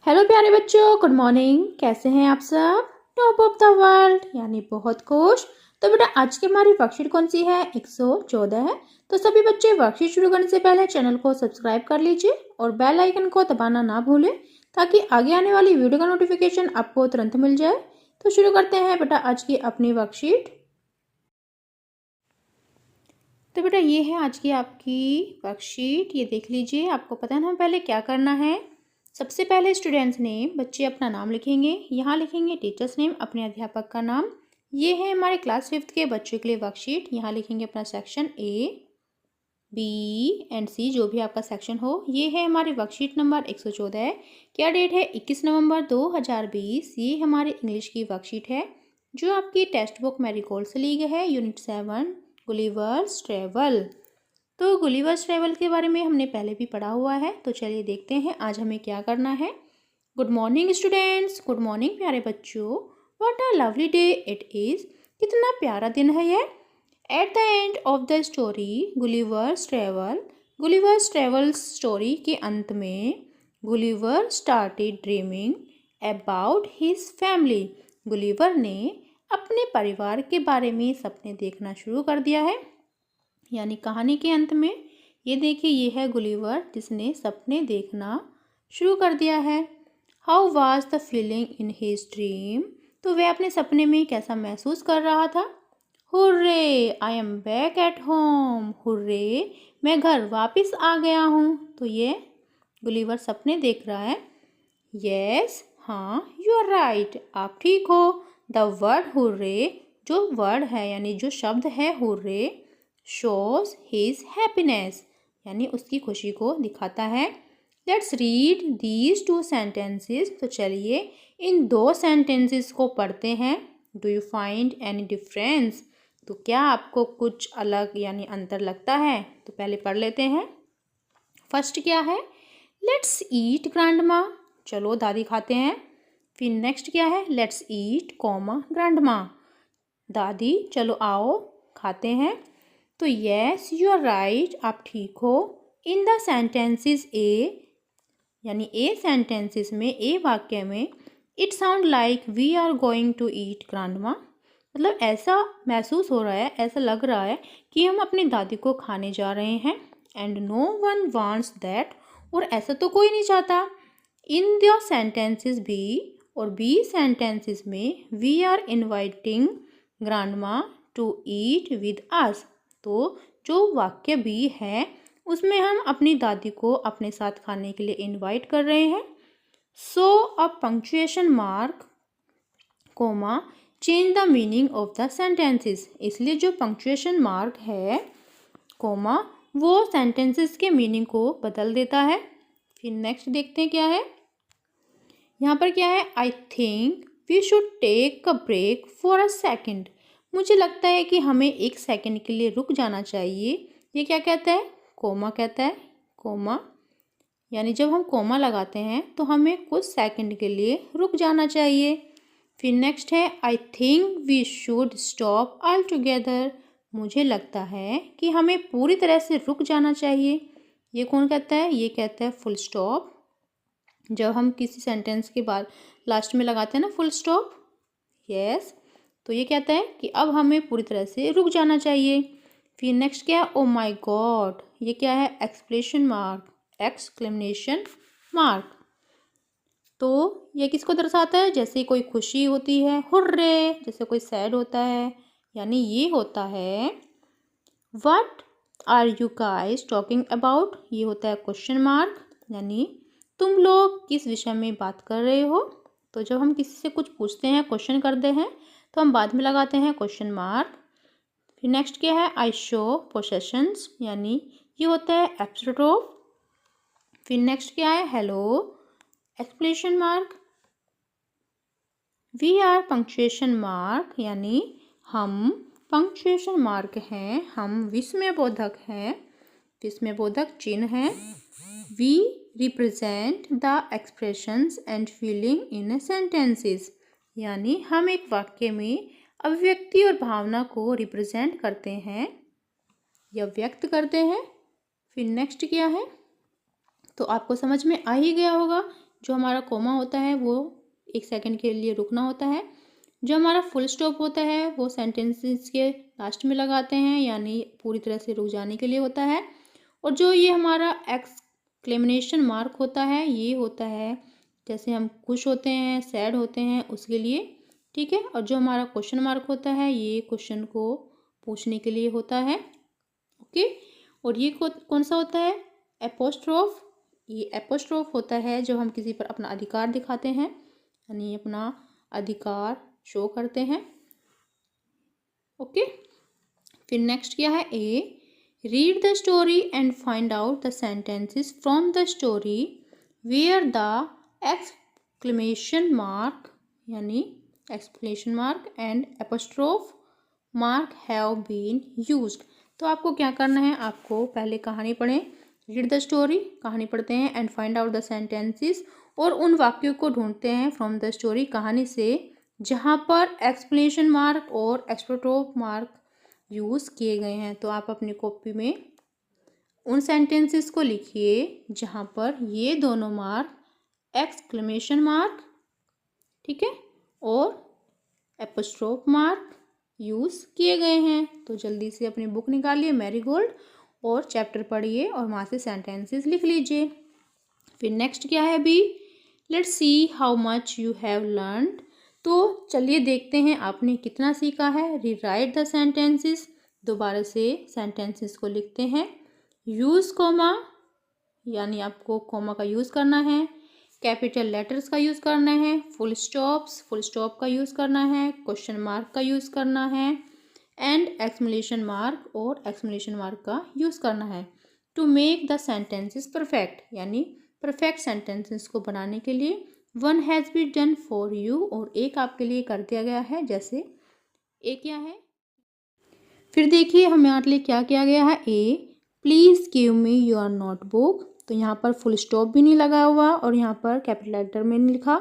Hello प्यारे बच्चों, good morning. कैसे हैं आप सब? टॉप ऑफ द वर्ल्ड यानी बहुत खुश। तो बेटा आज की हमारी वर्कशीट कौन सी है? 114 है। तो सभी बच्चे वर्कशीट शुरू करने से पहले चैनल को सब्सक्राइब कर लीजिए और बेल आइकन को दबाना ना भूलें ताकि आगे आने वाली वीडियो का नोटिफिकेशन आपको तुरंत मिल जाए। तो शुरू करते हैं बेटा आज की अपनी वर्कशीट। तो बेटा ये है आज की आपकी वर्कशीट, ये देख लीजिए। आपको पता है ना पहले क्या करना है। सबसे पहले स्टूडेंट्स नेम, बच्चे अपना नाम लिखेंगे। यहाँ लिखेंगे टीचर्स नेम, अपने अध्यापक का नाम। ये है हमारे क्लास 5th के बच्चों के लिए वर्कशीट। यहाँ लिखेंगे अपना section A, B and C, जो भी आपका सेक्शन हो। ये है हमारी वर्कशीट नंबर 114 है। क्या डेट है? 21 नवंबर 2020। ये हमारी इंग्लिश की वर्कशीट है जो आपकी टेक्स्ट बुक मैरीगोल्ड से ली गई है, यूनिट 7 गुलिवर्स ट्रेवल। तो गुलिवर्स ट्रेवल के बारे में हमने पहले भी पढ़ा हुआ है। तो चलिए देखते हैं आज हमें क्या करना है। Good morning students, good morning प्यारे बच्चों। What a lovely day it is. कितना प्यारा दिन है ये। At the end of the story Gulliver's travel story के अंत में Gulliver started dreaming about his family. Gulliver ने अपने परिवार के बारे में सपने देखना शुरू कर दिया है। यानी कहानी के अंत में ये देखिए, ये है गुलिवर जिसने सपने देखना शुरू कर दिया है। How was the feeling in his dream. तो वह अपने सपने में कैसा महसूस कर रहा था। Hurray I am back at home. Hurray मैं घर वापस आ गया हूँ। तो ये गुलिवर सपने देख रहा है। यस हाँ, यू आर राइट, आप ठीक हो। द वर्ड हुर्रे, जो वर्ड है यानी जो शब्द है हुर्रे, शोज हिज हैप्पीनेस, यानी उसकी खुशी को दिखाता है। Let's read these 2 sentences. तो चलिए इन 2 सेंटेंसेस को पढ़ते हैं। Do you find any difference. तो क्या आपको कुछ अलग यानी अंतर लगता है? तो पहले पढ़ लेते हैं। फर्स्ट क्या है? लेट्स ईट ग्रैंडमा, चलो दादी खाते हैं। फिर नेक्स्ट क्या है? लेट्स ईट कॉमा ग्रैंडमा, दादी चलो आओ खाते हैं। तो यस यू आर राइट, आप ठीक हो। इन द सेंटेंसेस ए, यानी ए सेंटेंसेस में, ए वाक्य में, it sound like we are going to eat grandma, मतलब ऐसा महसूस हो रहा है, ऐसा लग रहा है कि हम अपनी दादी को खाने जा रहे हैं। And no one wants that, और ऐसा तो कोई नहीं चाहता। इन द सेंटेंसेस बी, और बी सेंटेंसेस में, we are inviting grandma to eat with us. तो जो वाक्य बी है उसमें हम अपनी दादी को अपने साथ खाने के लिए इनवाइट कर रहे हैं। So uh punctuation mark comma change the meaning of the sentences. इसलिए जो पंक्चुएशन मार्क है कोमा, वो सेंटेंसेस के मीनिंग को बदल देता है। फिर नेक्स्ट देखते हैं क्या है। यहाँ पर क्या है? I think we should take a break for a second. मुझे लगता है कि हमें 1 सेकेंड के लिए रुक जाना चाहिए। ये क्या कहता है? कोमा कहता है। कोमा यानी जब हम कोमा लगाते हैं तो हमें कुछ सेकंड के लिए रुक जाना चाहिए। फिर नेक्स्ट है I think we should stop all together. मुझे लगता है कि हमें पूरी तरह से रुक जाना चाहिए। ये कौन कहता है? ये कहता है फुल स्टॉप। जब हम किसी सेंटेंस के बाद लास्ट में लगाते हैं ना फुल स्टॉप, यस, तो ये कहता है कि अब हमें पूरी तरह से रुक जाना चाहिए। फिर नेक्स्ट क्या है? ओ माई गॉड। ये क्या है? Exclamation mark, exclamation mark. तो ये किसको दर्शाता है? जैसे कोई खुशी होती है हुर्रे, जैसे कोई सैड होता है, यानी ये होता है what are you guys talking about. ये होता है क्वेश्चन मार्क, यानी तुम लोग किस विषय में बात कर रहे हो। तो जब हम किसी से कुछ पूछते हैं, क्वेश्चन करते हैं, तो हम बाद में लगाते हैं क्वेश्चन मार्क। फिर नेक्स्ट क्या है? आई शो पोसेशंस, यानी ये होता है एब्स्ट्रोफ। फिर नेक्स्ट क्या है? Hello exclamation mark. We are punctuation mark, यानी हम पंक्चुएशन मार्क हैं, हम विस्मयबोधक हैं, विस्मयबोधक चिन्ह हैं। We represent the expressions and feeling in sentences, यानी हम एक वाक्य में अभिव्यक्ति और भावना को रिप्रेजेंट करते हैं या व्यक्त करते हैं। फिर नेक्स्ट क्या है? तो आपको समझ में आ ही गया होगा जो हमारा कोमा होता है वो 1 सेकंड के लिए रुकना होता है। जो हमारा फुल स्टॉप होता है वो सेंटेंसेस के लास्ट में लगाते हैं, यानी पूरी तरह से रुक जाने के लिए होता है। और जो ये हमारा एक्सक्लेमेशन मार्क होता है, ये होता है जैसे हम खुश होते हैं, सैड होते हैं, उसके लिए, ठीक है। और जो हमारा क्वेश्चन मार्क होता है, ये क्वेश्चन को पूछने के लिए होता है, ओके। और ये कौन सा होता है? एपोस्ट्रोफ। ये एपोस्ट्रोफ होता है जब हम किसी पर अपना अधिकार दिखाते हैं, यानी अपना अधिकार शो करते हैं, ओके। फिर नेक्स्ट क्या है? A, read the story and find out the sentences from the story where the exclamation mark, यानी exclamation mark and apostrophe mark have been used. तो आपको क्या करना है? आपको पहले कहानी पढ़ें, रीड द स्टोरी, कहानी पढ़ते हैं, and find out the sentences, और उन वाक्यों को ढूंढते हैं फ्रॉम द स्टोरी, कहानी से, जहाँ पर एक्सप्लेनेशन मार्क और एपोस्ट्रोफ मार्क यूज़ किए गए हैं। तो आप अपनी कॉपी में उन सेंटेंसेस को लिखिए जहाँ पर ये दोनों मार्क, एक्सक्लेमेशन मार्क, ठीक है, और एपोस्ट्रोफ मार्क यूज़ किए गए हैं। तो जल्दी से अपनी बुक निकालिए मैरीगोल्ड और चैप्टर पढ़िए और वहाँ से सेंटेंसेस लिख लीजिए। फिर नेक्स्ट क्या है अभी? Let's see how much you have learned. तो चलिए देखते हैं आपने कितना सीखा है। रीराइट द सेंटेंसेस, दोबारा से सेंटेंसेस को लिखते हैं। यूज़ कोमा, यानी आपको कोमा का यूज़ करना है। कैपिटल लेटर्स का यूज़ करना है। फुल स्टॉप का यूज़ करना है। क्वेश्चन मार्क का यूज़ करना है। एंड एक्सक्लेमेशन मार्क और एक्सक्लेमेशन मार्क का यूज़ करना है। To make the sentences perfect, यानी परफेक्ट सेंटेंसेस को बनाने के लिए one has been done for you, और एक आपके लिए कर दिया गया है। जैसे ए क्या है? फिर देखिए हमारे लिए क्या किया गया है? A, please give me your notebook. तो यहाँ पर फुल स्टॉप भी नहीं लगा हुआ और यहाँ पर कैपिटल लेटर में नहीं लिखा।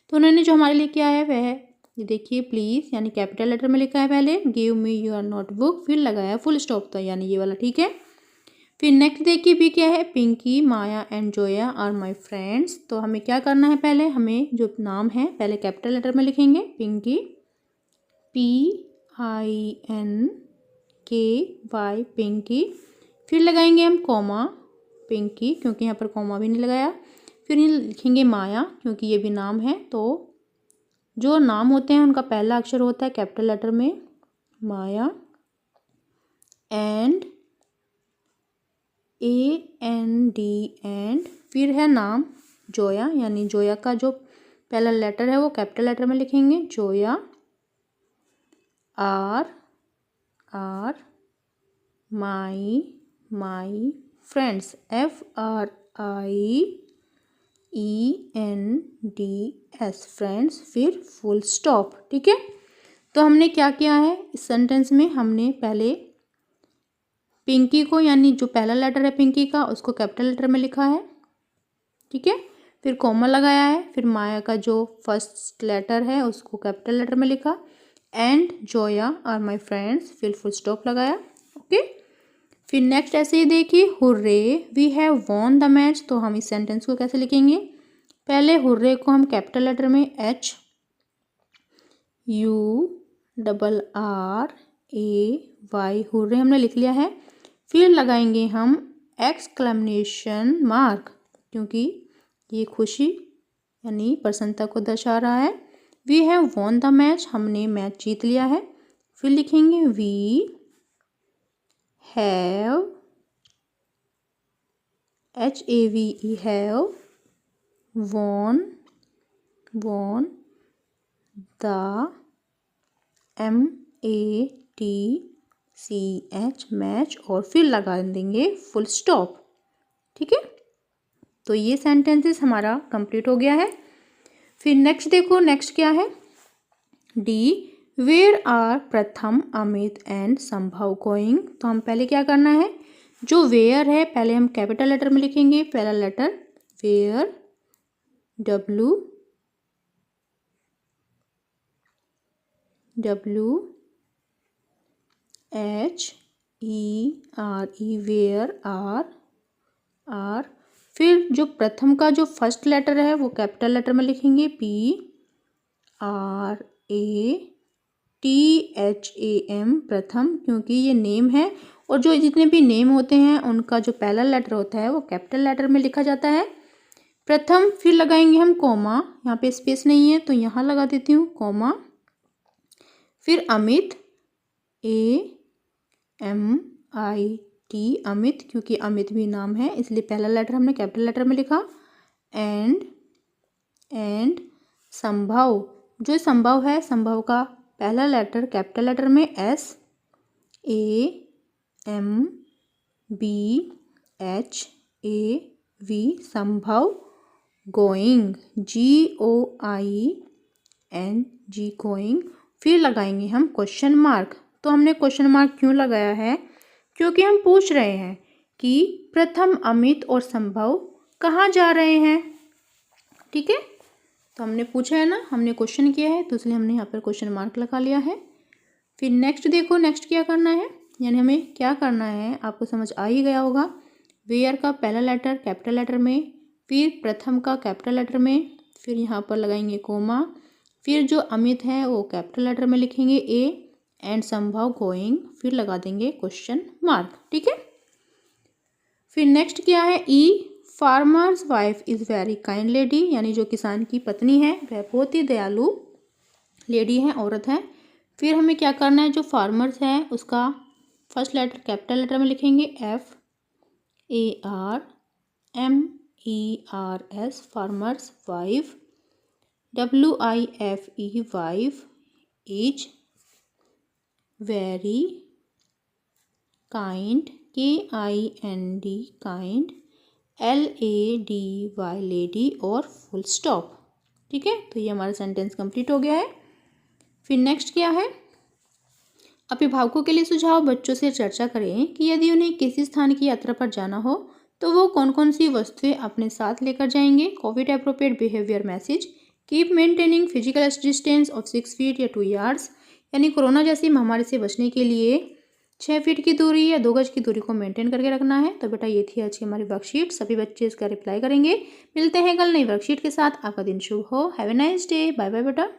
तो उन्होंने जो हमारे लिए किया है वह ये देखिए, प्लीज़ यानी कैपिटल लेटर में लिखा है पहले, गिव मी योर नोटबुक, फिर लगाया फुल स्टॉप, तो यानी ये वाला ठीक है। फिर नेक्स्ट देखिए भी क्या है? Pinky, Maya and Zoya are my friends. तो हमें क्या करना है? पहले हमें जो नाम है पहले कैपिटल लेटर में लिखेंगे, पिंकी, PINKY, पिंकी। फिर लगाएंगे हम कॉमा, पिंकी, क्योंकि यहाँ पर कॉमा भी नहीं लगाया। फिर लिखेंगे माया, क्योंकि ये भी नाम है, तो जो नाम होते हैं उनका पहला अक्षर होता है कैपिटल लेटर में, माया, एंड AND, एंड फिर है नाम जोया, यानी जोया का जो पहला लेटर है वो कैपिटल लेटर में लिखेंगे, Zoya, are my friends, FRIENDS, friends, फिर फुल स्टॉप, ठीक है। तो हमने क्या किया है इस सेंटेंस में? हमने पहले पिंकी को, यानी जो पहला लेटर है पिंकी का, उसको कैपिटल लेटर में लिखा है, ठीक है। फिर कॉमा लगाया है। फिर माया का जो फर्स्ट लेटर है उसको कैपिटल लेटर में लिखा, and Zoya are my friends, फिर फुल स्टॉप लगाया, ओके। फिर नेक्स्ट ऐसे ही देखिए, hurray we have won the match. तो हम इस सेंटेंस को कैसे लिखेंगे? पहले हुर्रे को हम कैपिटल लेटर में HURRAY, हुर्रे हमने लिख लिया है। फिर लगाएंगे हम एक्सक्लेमेशन मार्क, क्योंकि ये खुशी यानी प्रसन्नता को दर्शा रहा है। We have won the match, हमने मैच जीत लिया है। फिर लिखेंगे we have, HAVE, have won the MATCH, match, और फिर लगा देंगे फुल स्टॉप, ठीक है। तो ये सेंटेंसेस हमारा कंप्लीट हो गया है। फिर नेक्स्ट देखो, नेक्स्ट क्या है? डी, वेयर आर प्रथम, अमित एंड संभव गोइंग। तो हम पहले क्या करना है? जो वेयर है पहले हम कैपिटल लेटर में लिखेंगे, पहला letter where, WHERE, where are फिर जो प्रथम का जो फर्स्ट लेटर है वो कैपिटल लेटर में लिखेंगे, PRATHAM, प्रथम, क्योंकि ये नेम है और जो जितने भी नेम होते हैं उनका जो पहला लेटर होता है वो कैपिटल लेटर में लिखा जाता है, प्रथम। फिर लगाएंगे हम कॉमा, यहाँ पे स्पेस नहीं है तो यहाँ लगा देती हूँ कॉमा। फिर अमित, AMIT, अमित, क्योंकि अमित भी नाम है इसलिए पहला लेटर हमने कैपिटल लेटर में लिखा। एंड संभव, जो संभव है, संभव का पहला लेटर कैपिटल लेटर में SAMBHAV, संभव। Going, GOING, going. फिर लगाएंगे हम क्वेश्चन मार्क। तो हमने क्वेश्चन मार्क क्यों लगाया है? क्योंकि हम पूछ रहे हैं कि प्रथम, अमित और संभव कहाँ जा रहे हैं। ठीक है, तो हमने पूछा है ना, हमने क्वेश्चन किया है तो इसलिए हमने यहाँ पर क्वेश्चन मार्क लगा लिया है। फिर नेक्स्ट देखो, नेक्स्ट क्या करना है, यानी हमें क्या करना है आपको समझ आ ही गया होगा। वेयर का पहला लेटर कैपिटल लेटर में, फिर प्रथम का कैपिटल लेटर में, फिर यहाँ पर लगाएंगे कोमा, फिर जो अमित है वो कैपिटल लेटर में लिखेंगे A, एंड संभव गोइंग, फिर लगा देंगे क्वेश्चन मार्क। ठीक है, फिर नेक्स्ट क्या है, farmer's wife is very kind lady, यानी जो किसान की पत्नी है वह बहुत ही दयालु लेडी है, औरत है। फिर हमें क्या करना है, जो फार्मर्स है उसका फर्स्ट लेटर कैपिटल लेटर में लिखेंगे FARMERS, farmers, wife WIFE, wife, is very kind KIND, kind, LADY, lady, और फुल स्टॉप। ठीक है, तो ये हमारा सेंटेंस कंप्लीट हो गया है। फिर नेक्स्ट क्या है, अभिभावकों के लिए सुझाव, बच्चों से चर्चा करें कि यदि उन्हें किसी स्थान की यात्रा पर जाना हो तो वो कौन कौन सी वस्तुएं अपने साथ लेकर जाएंगे। Covid appropriate behaviour message, keep maintaining physical distance of 6 feet या 2 यार्ड्स, यानी कोरोना जैसी महामारी से बचने के लिए 6 फीट की दूरी या 2 गज की दूरी को मेंटेन करके रखना है। तो बेटा ये थी आज की हमारी वर्कशीट, सभी बच्चे इसका रिप्लाई करेंगे। मिलते हैं कल नई वर्कशीट के साथ, आपका दिन शुभ हो। Have a nice day, bye bye बेटा।